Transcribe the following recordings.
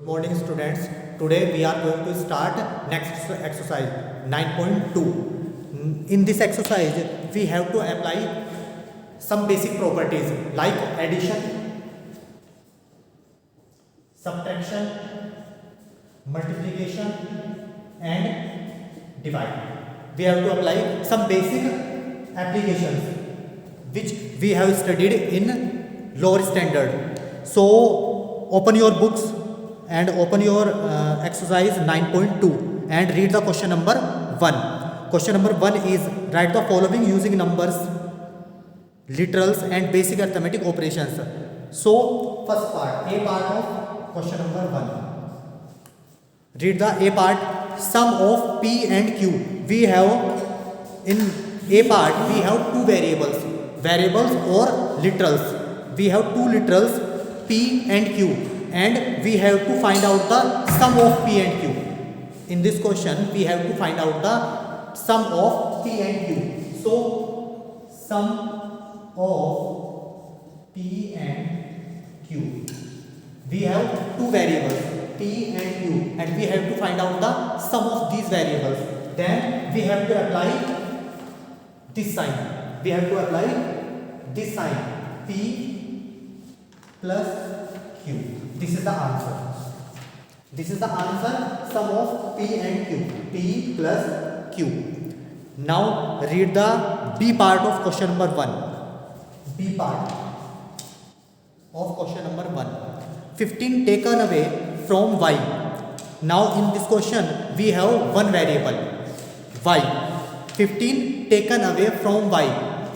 Morning students, today we are going to start next exercise 9.2. In this exercise we have to apply some basic properties like addition, subtraction, multiplication and divide. We have to apply some basic applications which we have studied in lower standard. So open your books and open your exercise 9.2 and read the question number 1. Question number 1 is write the following using numbers, literals and basic arithmetic operations. So first part, A part of question number 1. Read the A part. Sum of P and Q. We have in A part we have two variables or literals. We have two literals P and Q. And we have to find out the sum of P and Q. In this question, we have to find out the sum of P and Q. So, sum of P and Q. We have two variables, P and Q, and we have to find out the sum of these variables. Then we have to apply this sign. We have to apply this sign, P plus Q. This is the answer. This is the answer, sum of P and Q. P plus Q. Now read the B part of question number 1. B part of question number 1. 15 taken away from Y. Now in this question we have one variable Y. 15 taken away from Y.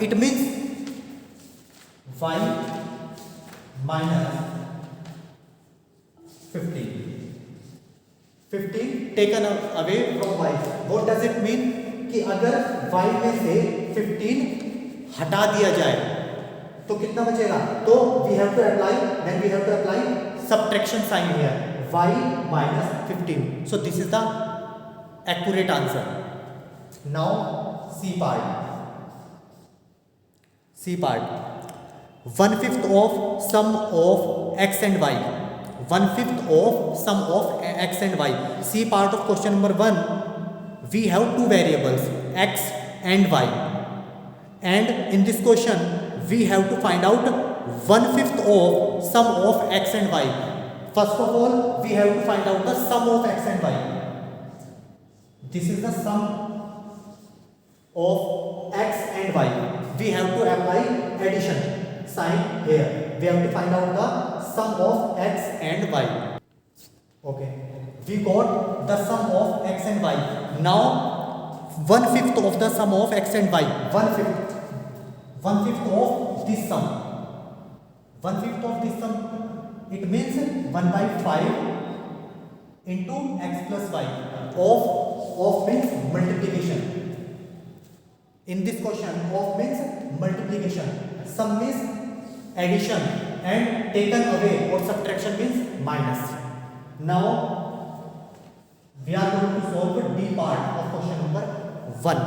It means Y minus 15 taken away from Y. What does it mean? कि अगर Y में से 15 हटा दिया जाए तो कितना बचेगा? तो we have to apply subtraction sign here. Y minus 15. So this is the accurate answer. Now C part. 1/5 of sum of X and Y. 1/5 of sum of X and Y. C part of question number 1. We have two variables X and Y. And in this question we have to find out 1/5 of sum of X and Y. First of all we have to find out the sum of X and Y. This is the sum of X and Y. We have to apply addition sign here. We have to find out the sum of X and Y. Okay. We got the sum of X and Y. Now 1/5 of the sum of X and Y. 1/5 of this sum. 1/5 of this sum. It means 1/5 into X plus Y. Of means multiplication. In this question, of means multiplication. Sum means addition and taken away or subtraction means minus. Now we are going to solve D part of question number 1.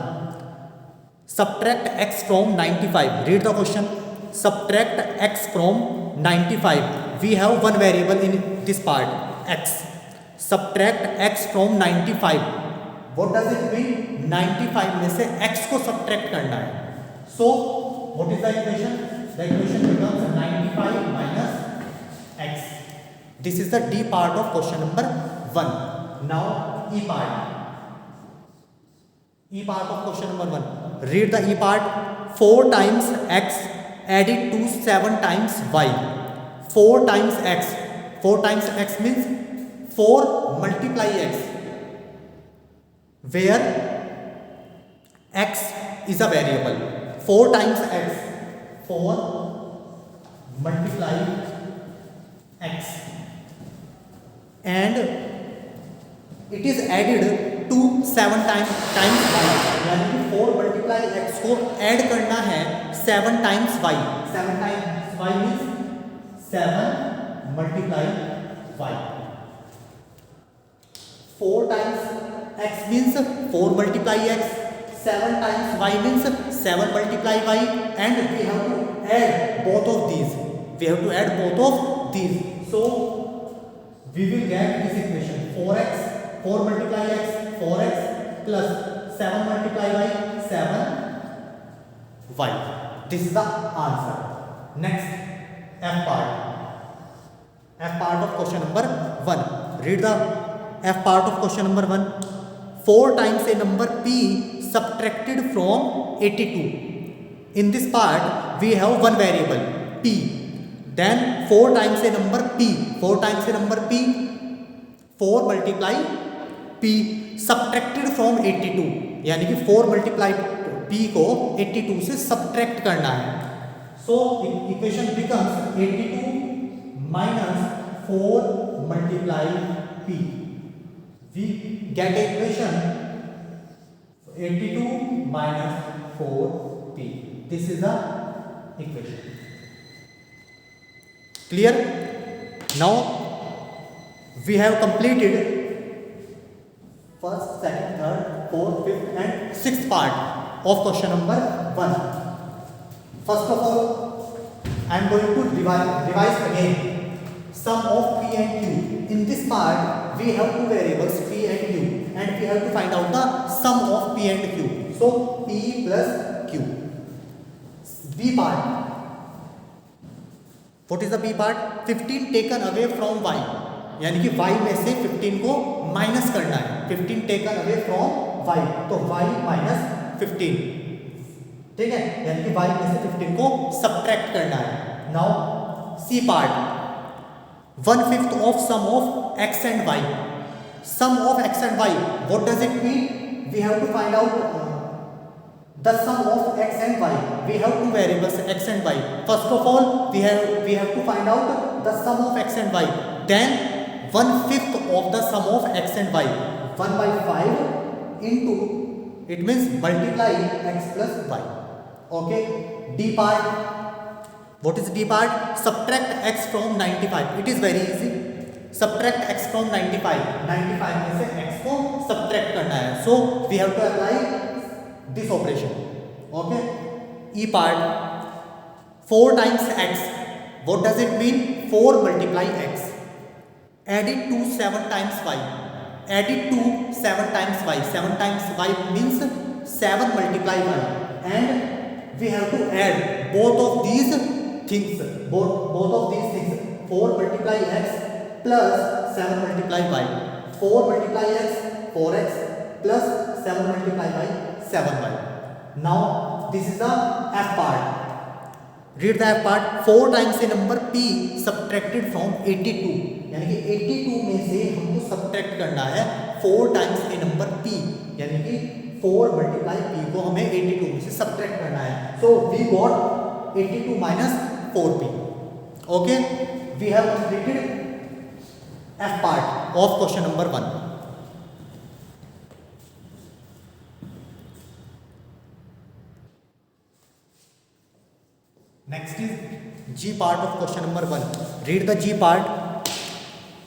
Subtract X from 95. Read the question. Subtract X from 95. We have one variable in this part, X. Subtract X from 95. What does it mean? 95 में से X को subtract करना है. So what is the equation? The equation becomes 95 minus X. This is the D part of question number 1. Now E part. E part of question number 1. Read the E part. 4 times X added to 7 times Y. 4 times X. 4 times X means 4 multiply X. Where X is a variable. 4 times X. 4 multiply X. And it is added to 7 times Y. यानी 4 multiply X को add करना है 7 times Y. 7 times Y means 7 multiply Y. 4 times X means 4 multiply X. 7 times Y means 7 multiply Y. And we have to add both of these. So we will get this equation 4x, 4 multiply x, 4x plus 7 multiply by 7y. This is the answer. Next, F part. F part of question number 1. Read the F part of question number 1. 4 times a number p subtracted from 82. In this part, we have one variable p. Then 4 times a number p. 4 times a number p. 4 multiply p subtracted from 82. यानी कि 4 multiply p को 82 से subtract करना है. So equation becomes 82 minus 4 multiply p. We get equation 82 minus 4p. This is the equation. Clear? Now we have completed first, second, third, fourth, fifth and sixth part of question number 1. First of all, I am going to revise again sum of p and q. In this part, we have two variables p and q, and we have to find out the sum of p and q. So p plus q. B part. What is the B part? 15 taken away from y. यानी कि y में से 15 को minus करना है. 15 taken away from y. तो y minus 15. ठीक है, यानी कि y में से 15 को सब्ट्रैक्ट करना है. Now C part. 1/5 of sum of x and y. Sum of x and y. What does it mean? We have to find out the sum of x and y. We have two variables x and y. First of all, we have to find out the sum of x and y. Then 1/5 of the sum of x and y. 1/5 into, it means multiply x plus y. Okay. D part. What is D part? Subtract x from 95. It is very easy. Subtract x from 95. 95 में से x को subtract करना है. So we have to apply this operation. Okay. E part. 4 times x. What does it mean? 4 multiply x. Add it to 7 times y. Add it to 7 times y. 7 times y means 7 multiply y. And we have to add both of these things. Both of these things. 4 multiply x plus 7 multiply y. 4 multiply x, 4x plus 7 multiply y, 7y. Now this is the F part. Read the F part. 4 times a number p subtracted from 82. यानी कि 82 में से हमको subtract करना है 4 times a number p. यानी कि 4 multiply p को हमें 82 में से subtract करना है. So we got 82 minus 4p. Okay. We have completed F part of question number 1. Next is G part of question number 1. Read the G part.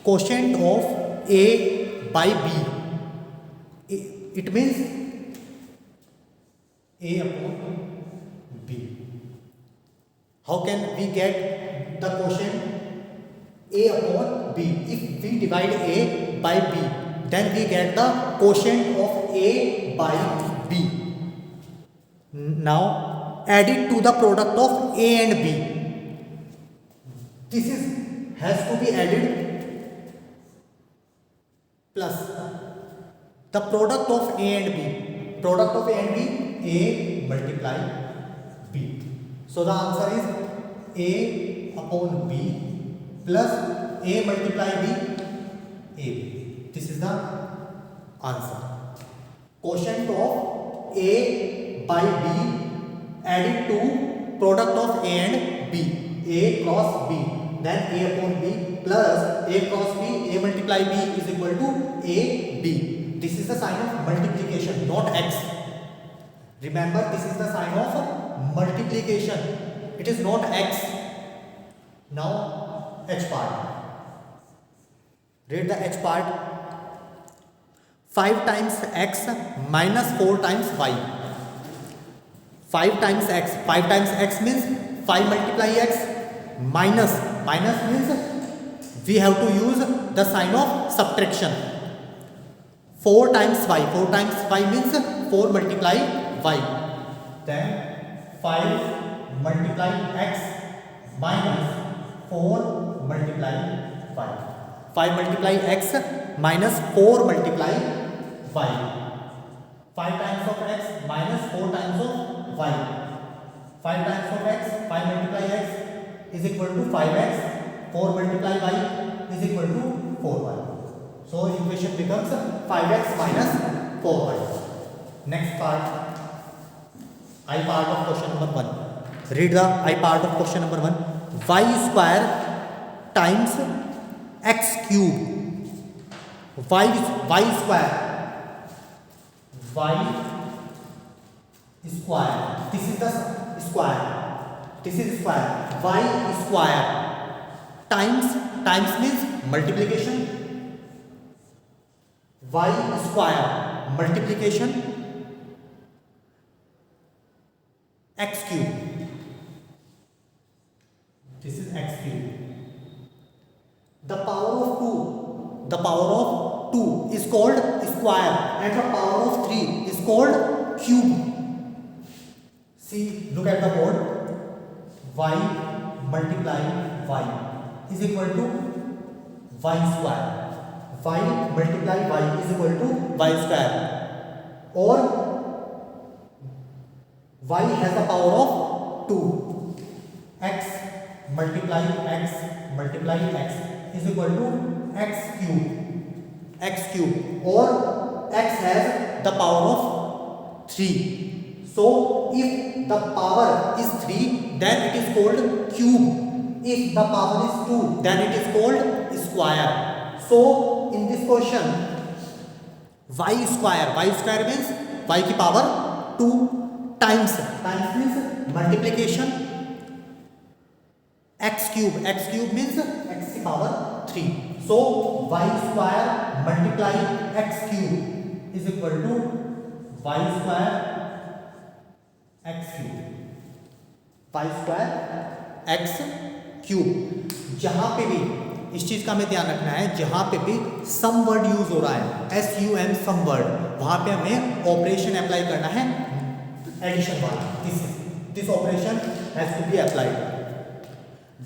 Quotient of A by B. It means A upon B. How can we get the quotient A upon B? If we divide A by B, then we get the quotient of A by B. Now add it to the product of A and B. This has to be added plus the product of A and B. Product of A and B, A multiply B. So the answer is A upon B plus A multiply B, AB. This is the answer. Quotient of A by B added to product of A and B. A cross B. Then A upon B plus A cross B, A multiply B is equal to AB. This is the sign of multiplication, not X. Remember, this is the sign of multiplication. It is not X. Now H part. Read the H part. 5 times x minus 4 times y. 5 times x. 5 times x means 5 multiply x minus means we have to use the sign of subtraction. 4 times y. 4 times y means 4 multiply y. Then 5 multiply x minus 4 multiply y. 5 multiply x minus 4 multiply y. 5 times of x minus 4 times of y. 5 times of x, 5 multiply x is equal to 5x. 4 multiply y is equal to 4y. So equation becomes 5x minus 4y. Next part, I part of question number 1. Read the I part of question number 1. Y square times x cube. Y square. Y square. This is the square. This is square. Y square times means multiplication. Y square multiplication x cube. This is x cube. The power of 2 is called square and the power of 3 is called cube. See, look at the board. Y multiply y is equal to y square. Y multiply y is equal to y square. Or y has the power of 2. X multiply x is equal to x cube. Or x has the power of 3. So if the power is 3, then it is called cube. If the power is 2, then it is called square. So in this question, y square means y की power 2 times means multiplication x cube means x की power 3. So y square multiply x cube is equal to y square x cube. y square x cube. जहां पे भी इस चीज का हमें ध्यान रखना है, जहां पे भी सम वर्ड यूज हो रहा है, SUM सम वर्ड, वहां पे हमें ऑपरेशन अप्लाई करना है एडिशन वाला. This operation has to be applied.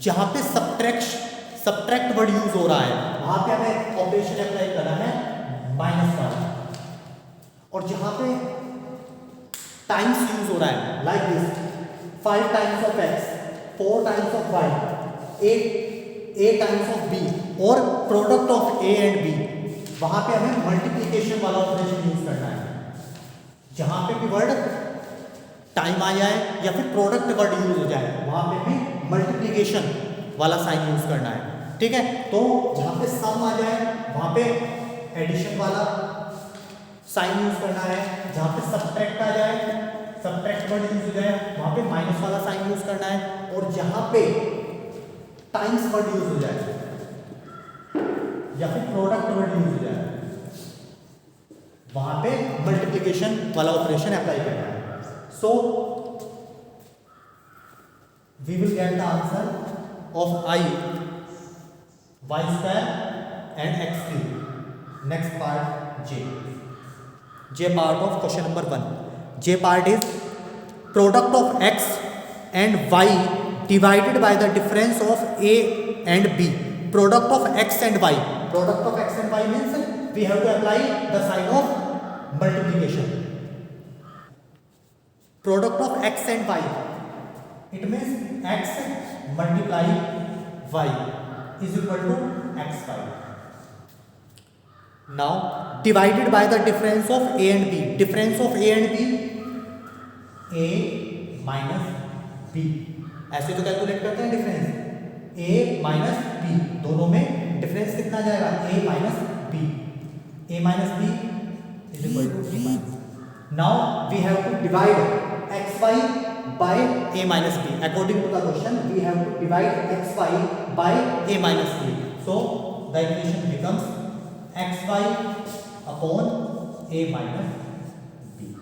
जहां पे सब्ट्रैक्ट वर्ड यूज हो रहा है, वहां पे हमें ऑपरेशन अप्लाई करना है माइनस वाला. और जहां पे टाइम्स यूज हो रहा है, like this 5 times of x, 4 times of y, 8 times of b और product of a and b, वहां पे हमें मल्टीप्लिकेशन वाला ऑपरेशन यूज करना है. जहां पे भी वर्ड टाइम आ जाए या फिर प्रोडक्ट वर्ड यूज हो जाए, वहां पे हमें मल्टीप्लिकेशन वाला साइन यूज करना है. ठीक है, तो जहां पे सम आ जाए वहां पे एडिशन वाला साइन यूज करना है. जहां पे सब्ट्रैक्ट आ जाए, सब्ट्रैक्ट वर्ड यूज हो जाए, वहां पे माइनस वाला साइन यूज करना है. और जहां पे टाइम्स वर्ड यूज हो जाए या फिर प्रोडक्ट वर्ड यूज हो जाए, वहां पे मल्टीप्लिकेशन वाला ऑपरेशन अप्लाई करना है. So we will get the answer of I y square and x cube. Next part J part of question number 1. J part is product of x and y divided by the difference of a and b. Product of x and y. Product of x and y means we have to apply the sign of multiplication. Product of x and y, it means x multiply y is equal to xy. Now divided by the difference of a and b. Difference of a and b, a minus b. ऐसे तो calculate करते हैं difference. a minus b, दोनों में difference कितना जाएगा? a minus b. a minus b is equal to a minus. Now we have to divide xy by a minus b. According to the question, we have to divide xy by a minus b. So the equation becomes xy upon a minus b.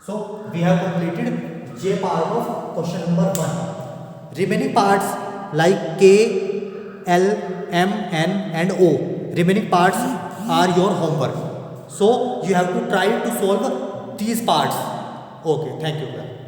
So we have completed J part of question number 1. Remaining parts like K, L, M, N and O remaining parts are your homework. So you have to try to solve these parts. Okay, thank you.